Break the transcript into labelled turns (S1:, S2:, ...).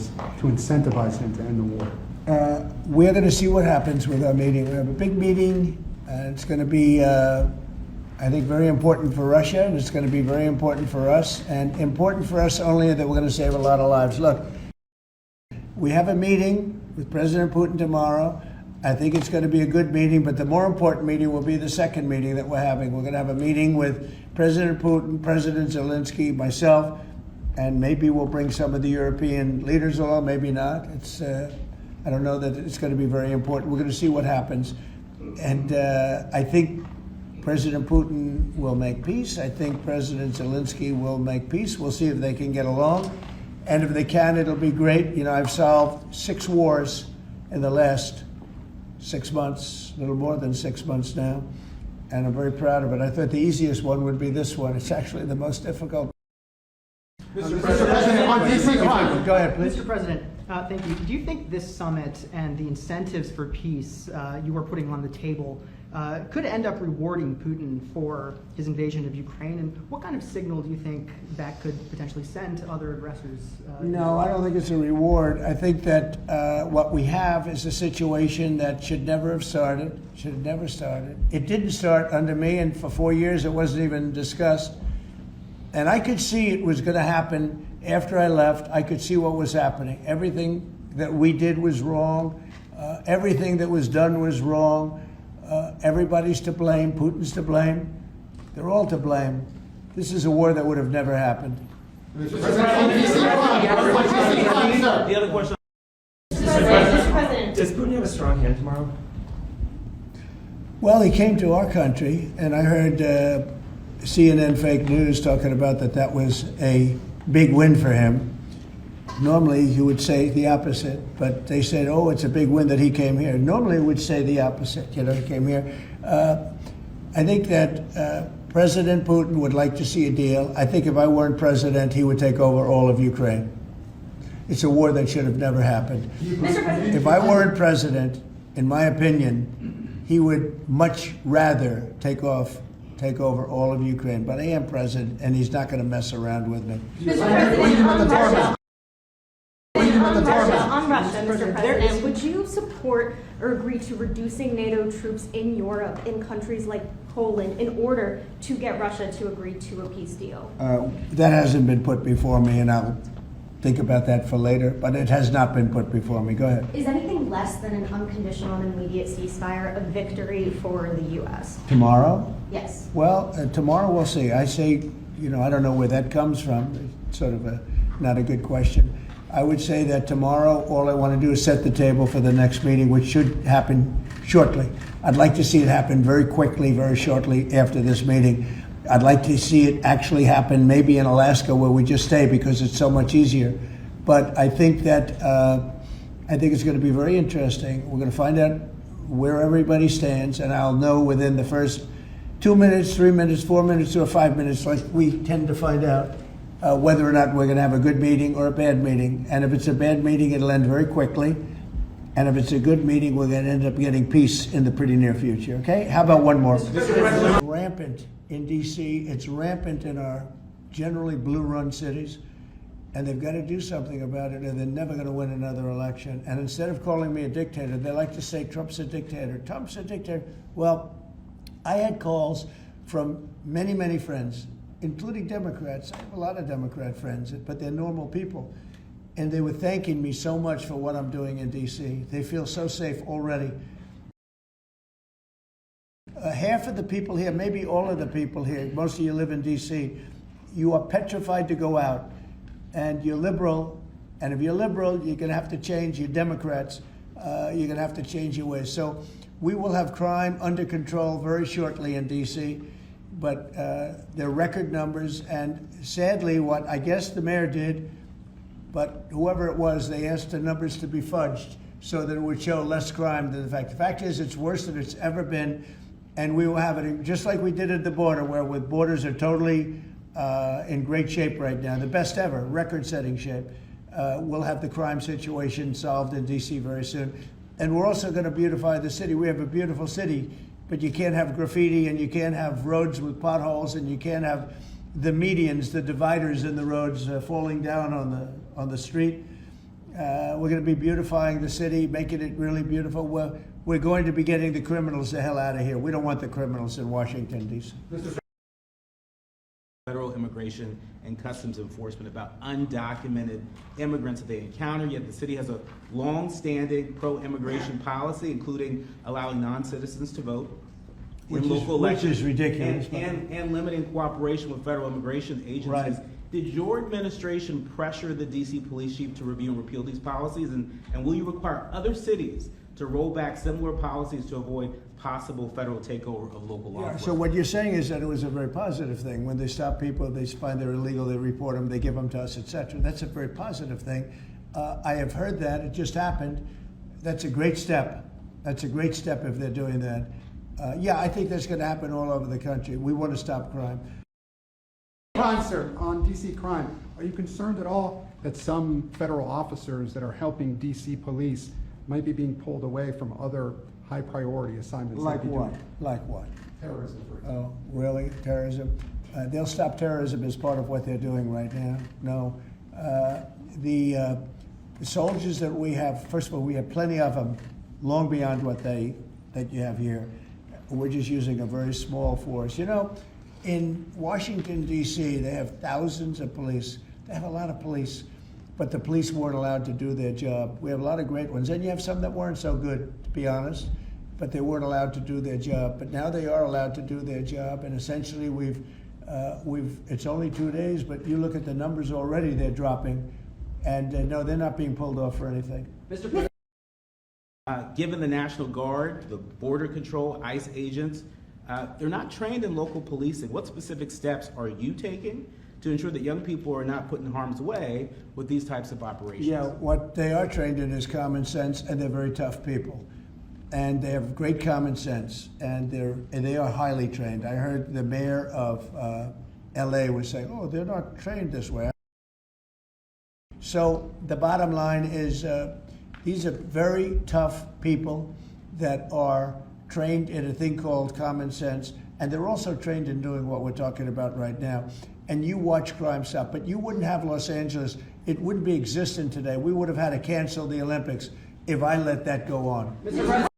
S1: channels to incentivize him to end the war?
S2: We're going to see what happens with our meeting. We have a big meeting. It's going to be, I think, very important for Russia, and it's going to be very important for us, and important for us only that we're going to save a lot of lives. Look, we have a meeting with President Putin tomorrow. I think it's going to be a good meeting, but the more important meeting will be the second meeting that we're having. We're going to have a meeting with President Putin, President Zelenskyy, myself, and maybe we'll bring some of the European leaders along, maybe not. I don't know that it's going to be very important. We're going to see what happens. And I think President Putin will make peace. I think President Zelenskyy will make peace. We'll see if they can get along. And if they can, it'll be great. You know, I've solved 6 wars in the last 6 months, a little more than 6 months now, and I'm very proud of it. I thought the easiest one would be this one. It's actually the most difficult.
S3: Mr. President,
S2: go ahead, please.
S4: Mr. President, thank you. Do you think this summit and the incentives for peace you are putting on the table could end up rewarding Putin for his invasion of Ukraine? And what kind of signal do you think that could potentially send to other aggressors?
S2: No, I don't think it's a reward. I think that what we have is a situation that should never have started, should have never started. It didn't start under me, and for 4 years it wasn't even discussed. And I could see it was going to happen after I left. I could see what was happening. Everything that we did was wrong. Everything that was done was wrong. Everybody's to blame. Putin's to blame. They're all to blame. This is a war that would have never happened.
S3: The other question.
S5: Mr. President.
S6: Does Putin have a strong hand tomorrow?
S2: Well, he came to our country, and I heard CNN fake news talking about that was a big win for him. Normally, you would say the opposite, but they said, oh, it's a big win that he came here. Normally, we would say the opposite, you know, he came here. I think that President Putin would like to see a deal. I think if I weren't president, he would take over all of Ukraine. It's a war that should have never happened.
S5: Mr. President.
S2: If I weren't president, in my opinion, he would much rather take over all of Ukraine. But I am president, and he's not going to mess around with me.
S5: Mr. President, on Russia, Mr. President, would you support or agree to reducing NATO troops in Europe, in countries like Poland, in order to get Russia to agree to a peace deal?
S2: That hasn't been put before me, and I'll think about that for later, but it has not been put before me. Go ahead.
S5: Is anything less than an unconditional and immediate ceasefire a victory for the U.S.?
S2: Tomorrow?
S5: Yes.
S2: Well, tomorrow we'll see. I say, you know, I don't know where that comes from. It's sort of not a good question. I would say that tomorrow, all I want to do is set the table for the next meeting, which should happen shortly. I'd like to see it happen very quickly, very shortly after this meeting. I'd like to see it actually happen maybe in Alaska, where we just stay because it's so much easier. But I think that it's going to be very interesting. We're going to find out where everybody stands, and I'll know within the first 2 minutes, 3 minutes, 4 minutes, or 5 minutes, like we tend to find out, whether or not we're going to have a good meeting or a bad meeting. And if it's a bad meeting, it'll end very quickly. And if it's a good meeting, we're going to end up getting peace in the pretty near future. Okay? How about one more? It's rampant in D.C. It's rampant in our generally blue-run cities. And they've got to do something about it, or they're never going to win another election. And instead of calling me a dictator, they like to say Trump's a dictator. Trump's a dictator. Well, I had calls from many, many friends, including Democrats. I have a lot of Democrat friends, but they're normal people. And they were thanking me so much for what I'm doing in D.C. They feel so safe already. Half of the people here, maybe all of the people here, most of you live in D.C., you are petrified to go out. And you're liberal, and if you're liberal, you're going to have to change. You're Democrats, you're going to have to change your ways. So we will have crime under control very shortly in D.C., but they're record numbers. And sadly, what I guess the mayor did, but whoever it was, they asked the numbers to be fudged so that it would show less crime than the fact. The fact is, it's worse than it's ever been, and we will have it just like we did at the border, where the borders are totally in great shape right now, the best ever, record-setting shape. We'll have the crime situation solved in D.C. very soon. And we're also going to beautify the city. We have a beautiful city, but you can't have graffiti, and you can't have roads with potholes, and you can't have the medians, the dividers in the roads falling down on the street. We're going to be beautifying the city, making it really beautiful. We're going to be getting the criminals the hell out of here. We don't want the criminals in Washington, D.C.
S6: Federal Immigration and Customs Enforcement about undocumented immigrants that they encounter, yet the city has a long-standing pro-immigration policy, including allowing non-citizens to vote in local elections.
S2: Which is ridiculous.
S6: And limiting cooperation with federal immigration agencies.
S2: Right.
S6: Did your administration pressure the D.C. police chief to review and repeal these policies? And will you require other cities to roll back similar policies to avoid possible federal takeover of local law enforcement?
S2: So what you're saying is that it was a very positive thing. When they stop people, they find they're illegal, they report them, they give them to us, etc. That's a very positive thing. I have heard that. It just happened. That's a great step. That's a great step if they're doing that. Yeah, I think that's going to happen all over the country. We want to stop crime.
S1: Crime, sir, on DC crime, are you concerned at all that some federal officers that are helping DC police might be being pulled away from other high priority assignments?
S2: Like
S1: they'd be
S2: what?
S1: doing?
S2: Like what?
S1: Terrorism, for example.
S2: Oh, really? Terrorism? They'll stop terrorism as part of what they're doing right now. No. The soldiers that we have, first of all, we have plenty of them, long beyond what that you have here. We're just using a very small force. You know, in Washington, D.C., they have thousands of police. They have a lot of police, but the police weren't allowed to do their job. We have a lot of great ones, and you have some that weren't so good, to be honest, but they weren't allowed to do their job. But now they are allowed to do their job, and essentially it's only 2 days, but you look at the numbers already, they're dropping, and no, they're not being pulled off for anything.
S6: Mr. President, given the National Guard, the Border Control, ICE agents, they're not trained in local policing. What specific steps are you taking to ensure that young people are not put in harm's way with these types of operations?
S2: Yeah, what they are trained in is common sense, and they're very tough people. And they have great common sense, and they are highly trained. I heard the mayor of LA was saying, oh, they're not trained this way. So the bottom line is these are very tough people that are trained in a thing called common sense, and they're also trained in doing what we're talking about right now. And you watch crime stop, but you wouldn't have Los Angeles. It wouldn't be existent today. We would have had to cancel the Olympics if I let that go on.
S3: Mr. President.